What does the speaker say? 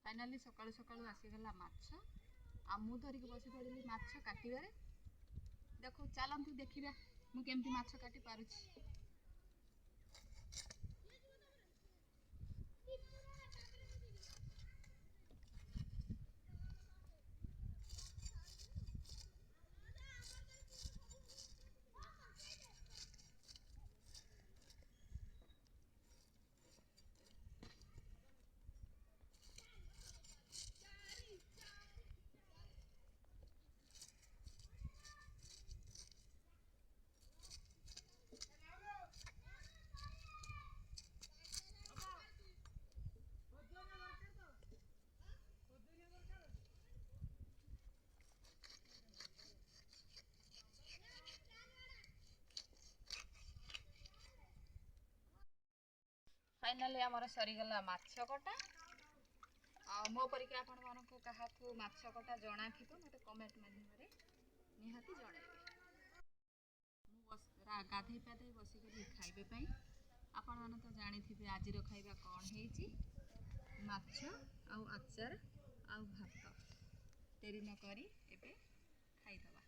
Finally सकाळू सकाळू आसीगला माछ आ मु धरिक बसी पड़िली माछ काटिबारे। देखो चलतु देखिबा मु केमती माछ काटी पारुछि। फाइनाली आमर सरीगला माछ कटा आ मो परिके आपण मानक काहाकू माछ कटा जणा थिबो मते कमेंट माध्यम निहाती जणाइबे। मु बस गाधई पाधई बसी गली खाइबे पई। आपण माने तो जानि थिबे आज रो खाइबा कोन हेची माछ आउ अचार आउ भात। तेरी न करी एबे खाइदबा।